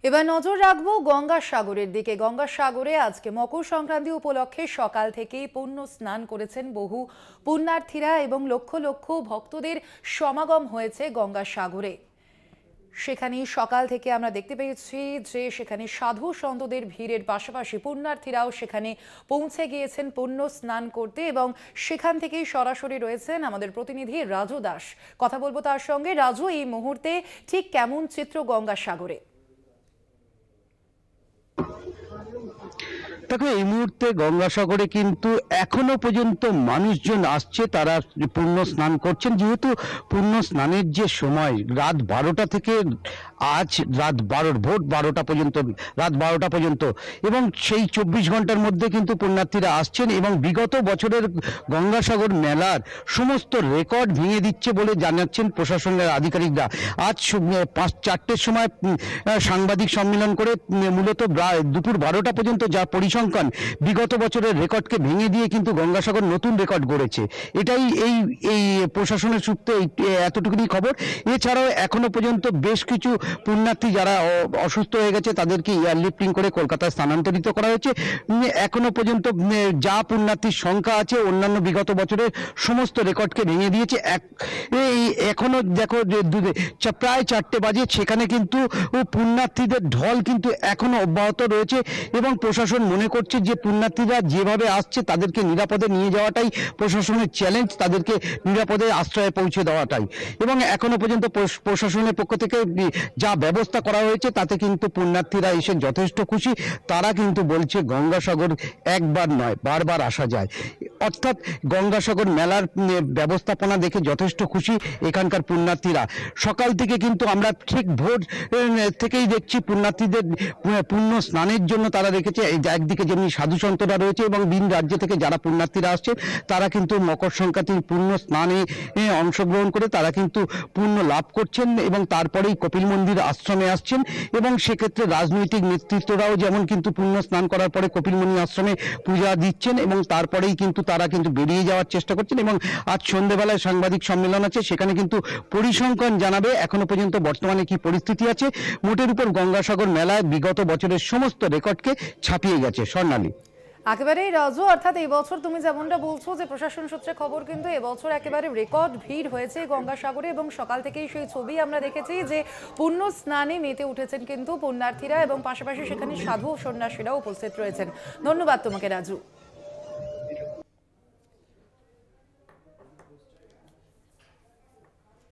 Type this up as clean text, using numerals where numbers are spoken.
এবার নজর রাখবো গঙ্গাসাগরের দিকে। গঙ্গাসাগরে আজকে মকর সংক্রান্তি উপলক্ষে সকাল থেকেই পুণ্য স্নান করেছেন বহু পুণ্যার্থীরা এবং লক্ষ লক্ষ ভক্তদের সমাগম হয়েছে গঙ্গাসাগরে। সেখানে সকাল থেকে আমরা দেখতে পেয়েছি যে সেখানে সাধু সন্তদের ভিড়ের পাশাপাশি পুণ্যার্থীরাও সেখানে পৌঁছে গিয়েছেন পুণ্য স্নান করতে এবং সেখান থেকেই সরাসরি রয়েছেন আমাদের প্রতিনিধি রাজু দাস। কথা বলবো তার সঙ্গে। রাজু, এই মুহূর্তে ঠিক কেমন চিত্র গঙ্গাসাগরে? দেখো, এই মুহূর্তে গঙ্গাসাগরে কিন্তু এখনো পর্যন্ত মানুষজন আসছে, তারা পুণ্য স্নান করছেন। যেহেতু পুণ্য স্নানের যে সময় রাত 12টা থেকে আজ ভোর 12টা পর্যন্ত, রাত 12টা পর্যন্ত, এবং সেই 24 ঘন্টার মধ্যে কিন্তু পুণ্যার্থীরা আসছেন এবং বিগত বছরের গঙ্গাসাগর মেলার সমস্ত রেকর্ড ভেঙে দিচ্ছে বলে জানাচ্ছেন প্রশাসনের আধিকারিকরা। আজ 4টের সময় সাংবাদিক সম্মেলন করে মূলত দুপুর 12টা পর্যন্ত যা পরিসংখ্যান, বিগত বছরের রেকর্ডকে ভেঙে দিয়ে কিন্তু গঙ্গাসাগর নতুন রেকর্ড গড়েছে। এটাই এই প্রশাসনের সূত্রে এতটুকুনি খবর। এছাড়াও এখনো পর্যন্ত বেশ কিছু পুণ্যার্থী যারা অসুস্থ হয়ে গেছে তাদেরকে এয়ারলিফটিং করে কলকাতায় স্থানান্তরিত করা হয়েছে। এখনো পর্যন্ত যা পুণ্যার্থীর সংখ্যা আছে অন্যান্য বিগত বছরের সমস্ত রেকর্ডকে ভেঙে দিয়েছে। এখনো দেখো প্রায় 4টে বাজে, সেখানে কিন্তু পুণ্যার্থীদের ঢল কিন্তু এখনো অব্যাহত রয়েছে এবং প্রশাসন মনে করছে যে পুণ্যার্থীরা যেভাবে আসছে তাদেরকে নিরাপদে নিয়ে যাওয়াটাই প্রশাসনের চ্যালেঞ্জ, তাদেরকে নিরাপদে আশ্রয়ে পৌঁছে দেওয়াটাই। এবং এখনো পর্যন্ত প্রশাসনের পক্ষ থেকে যা ব্যবস্থা করা হয়েছে তাতে কিন্তু পুণ্যার্থীরা এসে যথেষ্ট খুশি। তারা কিন্তু বলছে গঙ্গাসাগর একবার নয় বারবার আসা যায়, অর্থাৎ গঙ্গাসাগর মেলার ব্যবস্থাপনা দেখে যথেষ্ট খুশি এখানকার পুণ্যার্থীরা। সকাল থেকে কিন্তু আমরা ঠিক ভোর থেকেই দেখছি পুণ্যার্থীদের পুণ্য স্নানের জন্য তারা রেখেছে। একদিকে যেমনি সাধু সন্তরা রয়েছে এবং ভিন রাজ্য থেকে যারা পুণ্যার্থীরা আসছে তারা কিন্তু মকর সংক্রান্তির পুণ্য স্নানে অংশগ্রহণ করে তারা কিন্তু পুণ্য লাভ করছেন এবং তারপরেই কপিল মন্দির আশ্রমে আসছেন। এবং সেক্ষেত্রে রাজনৈতিক নেতৃত্বরাও যেমন কিন্তু পুণ্য স্নান করার পরে কপিল মুনি আশ্রমে পূজা দিচ্ছেন এবং তারপরেই কিন্তু তারা কিন্তু বেরিয়ে যাওয়ার চেষ্টা করছেন। এবং আজ সন্ধ্যেবেলায় সাংবাদিক সম্মেলন আছে, সেখানে কিন্তু পরিসংখ্যান জানাবে এখনো পর্যন্ত বর্তমানে কি পরিস্থিতি আছে। মোটের উপর গঙ্গাসাগর মেলায় বিগত বছরের সমস্ত রেকর্ডকে ছাপিয়ে গেছে। স্বর্ণালী, একেবারেই রাজু, অর্থাৎ এই বছর তুমি যেমনটা বলছো যে প্রশাসন সূত্রে খবর, কিন্তু এবছর একেবারে রেকর্ড ভিড় হয়েছে গঙ্গাসাগরে এবং সকাল থেকেই সেই ছবি আমরা দেখেছি যে পুণ্য স্নানে মেতে উঠেছেন কিন্তু পুণ্যার্থীরা এবং পাশাপাশি সেখানে সাধু ও সন্ন্যাসীরাও উপস্থিত রয়েছেন। ধন্যবাদ তোমাকে রাজু।